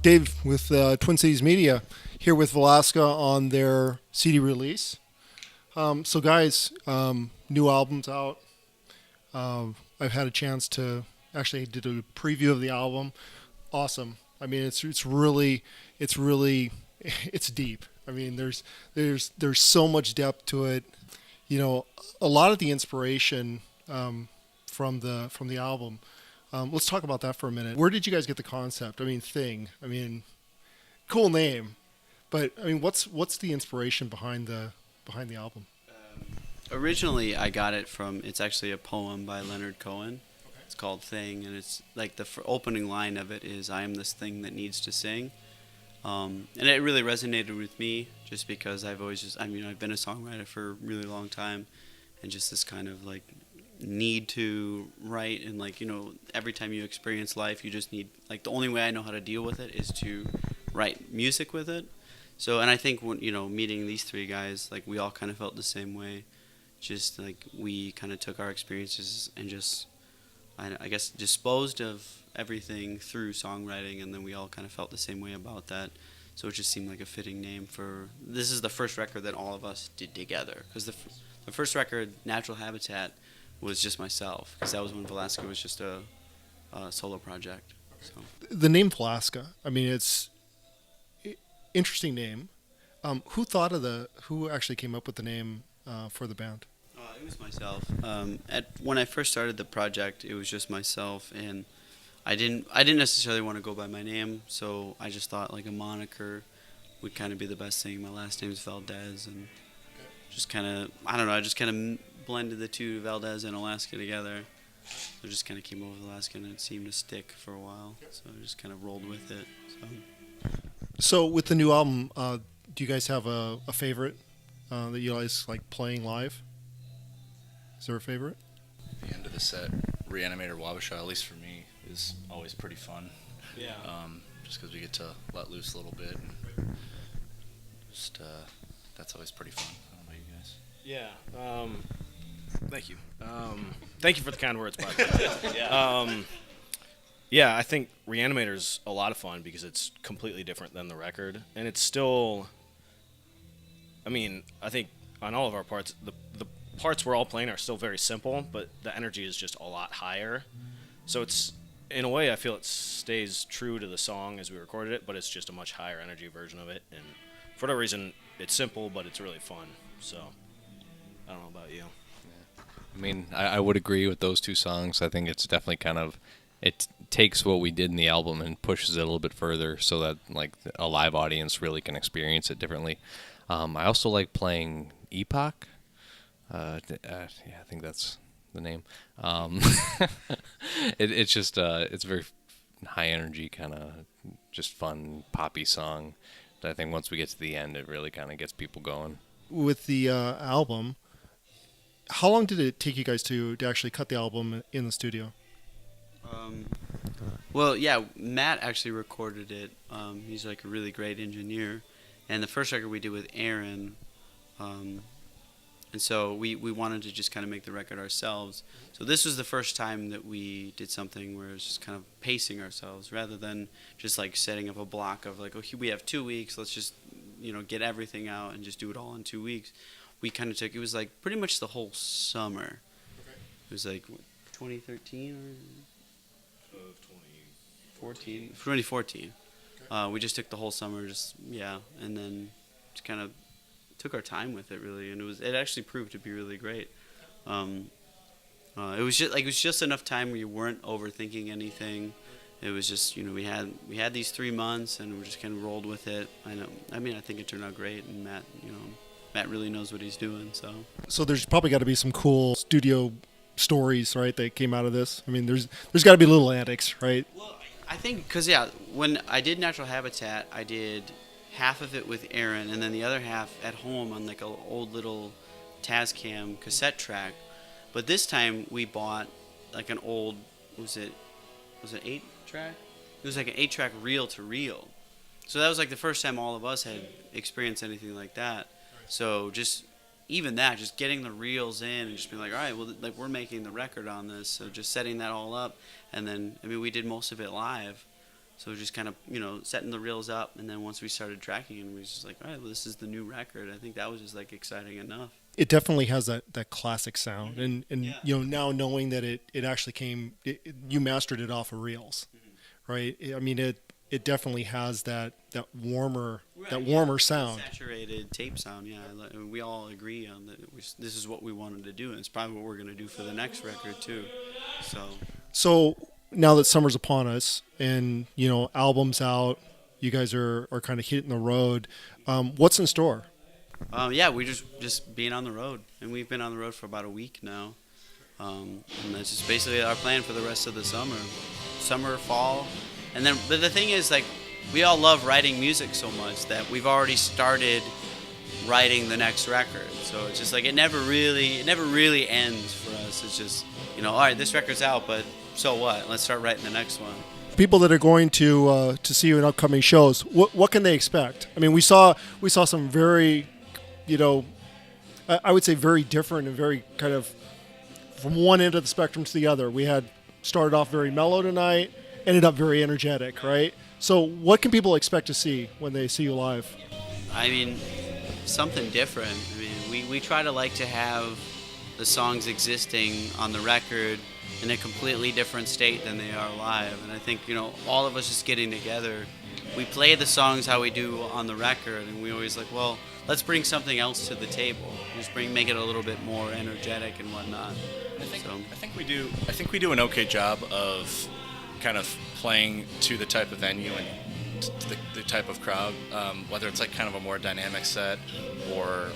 Dave with Twin Cities Media here with Valaska on their CD release. So, guys, new album's out. I've had a chance to actually did a preview of the album. Awesome. I mean, it's really it's deep. I mean, there's so much depth to it. You know, a lot of the inspiration from the album. Let's talk about that for a minute. Where did you guys get the concept? I mean, Thing. I mean, cool name, but I mean, what's the inspiration behind the album? Originally, I got it from, it's actually a poem by Leonard Cohen. Okay. It's called Thing, and it's like the opening line of it is, "I am this thing that needs to sing." And it really resonated with me just because I've been a songwriter for a really long time, and just this kind of like need to write, and like, you know, every time you experience life, you just need, like, the only way I know how to deal with it is to write music with it. So, and I think when, you know, meeting these three guys, like, we all kind of felt the same way. Just like we kind of took our experiences and just, I guess, disposed of everything through songwriting, and then we all kind of felt the same way about that. So it just seemed like a fitting name for, this is the first record that all of us did together. Because the first record, Natural Habitat, was just myself, because that was when Valaska was just a solo project. So. The name Valaska, I mean, it's interesting name. Who actually came up with the name for the band? It was myself. When I first started the project, it was just myself, and I didn't necessarily want to go by my name, so I just thought like a moniker would kind of be the best thing. My last name is Valdez, and just kind of, I don't know, I just kind of blended the two, Valdez and Alaska, together. So I just kind of came over with Alaska, and it seemed to stick for a while, so I just kind of rolled with it. So with the new album, do you guys have a favorite that you guys like playing live? Is there a favorite? The end of the set, Reanimator Wabasha, at least for me, is always pretty fun. Yeah. Just because we get to let loose a little bit, and just that's always pretty fun. I don't know about you guys. Yeah. Thank you. Thank you for the kind words, by the way. Yeah, I think Reanimator's a lot of fun because it's completely different than the record, and it's still, I mean, I think on all of our parts, the parts we're all playing are still very simple, but the energy is just a lot higher. So it's, in a way, I feel it stays true to the song as we recorded it, but it's just a much higher energy version of it. And for whatever reason, it's simple, but it's really fun. So I don't know about you. I mean, I would agree with those two songs. I think it's definitely kind of, it takes what we did in the album and pushes it a little bit further so that like a live audience really can experience it differently. I also like playing Epoch. Yeah, I think that's the name. It's just it's very high energy, kind of just fun poppy song. But I think once we get to the end, it really kind of gets people going. With the album, how long did it take you guys to actually cut the album in the studio? Well, yeah, Matt actually recorded it. He's like a really great engineer, and the first record we did with Aaron. And so we wanted to just kind of make the record ourselves. So this was the first time that we did something where it was just kind of pacing ourselves rather than just like setting up a block of like, okay, we have 2 weeks, let's just, you know, get everything out and just do it all in 2 weeks. We kind of took, it was like pretty much the whole summer. Okay. It was like 2013 or 2014. 2014. Okay. We just took the whole summer, and then just kind of took our time with it really, and it actually proved to be really great. It was just enough time where you weren't overthinking anything. It was just, you know, we had these 3 months, and we just kind of rolled with it. I think it turned out great, and Matt really knows what he's doing. So there's probably got to be some cool studio stories, right, that came out of this. I mean, there's got to be little antics, right? Well, I think because when I did Natural Habitat, I did half of it with Aaron, and then the other half at home on like an old little Tascam cassette track. But this time we bought like an old, was it 8-track? It was like an 8-track reel-to-reel. So that was like the first time all of us had experienced anything like that. So just even that, just getting the reels in and just being like, all right, well, like we're making the record on this. So just setting that all up, and then we did most of it live. So we're just kind of, setting the reels up, and then once we started tracking, and we was just like, all right, well, this is the new record. I think that was just like exciting enough. It definitely has that classic sound, and Yeah. now knowing that it actually came, you mastered it off of reels, right? I mean, it definitely has that warmer sound. Saturated tape sound, yeah. We all agree on that. This is what we wanted to do, and it's probably what we're going to do for the next record too. So now that summer's upon us, and albums out, you guys are kind of hitting the road. What's in store? Yeah, we just being on the road, and we've been on the road for about a week now, and that's just basically our plan for the rest of the summer, fall, and then. But the thing is, like, we all love writing music so much that we've already started writing the next record. So it's just like it never really ends for us. It's just all right, this record's out, but so what? Let's start writing the next one. People that are going to see you in upcoming shows, what can they expect? I mean, we saw some very, I would say very different and very kind of from one end of the spectrum to the other. We had started off very mellow tonight, ended up very energetic, right? So what can people expect to see when they see you live? I mean, something different. I mean, we try to like to have the songs existing on the record in a completely different state than they are live. And I think, all of us just getting together, we play the songs how we do on the record, and we always like, well, let's bring something else to the table. Just make it a little bit more energetic and whatnot. I think we do an okay job of kind of playing to the type of venue and to the type of crowd, whether it's like kind of a more dynamic set or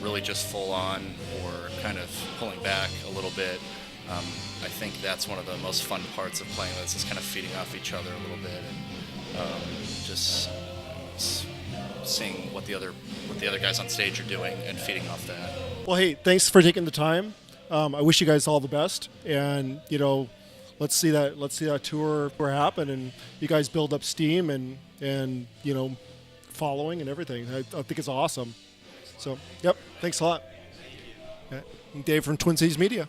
really just full on or kind of pulling back a little bit. I think that's one of the most fun parts of playing this is kind of feeding off each other a little bit and just seeing what the other guys on stage are doing and feeding off that. Well, hey, thanks for taking the time. I wish you guys all the best, and let's see that tour happen, and you guys build up steam and following and everything. I think it's awesome. So, yep, thanks a lot. Dave from Twin Cities Media.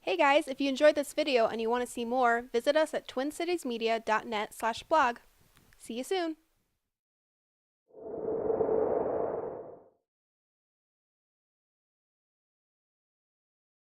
Hey guys, if you enjoyed this video and you want to see more, visit us at twincitiesmedia.net/blog. See you soon.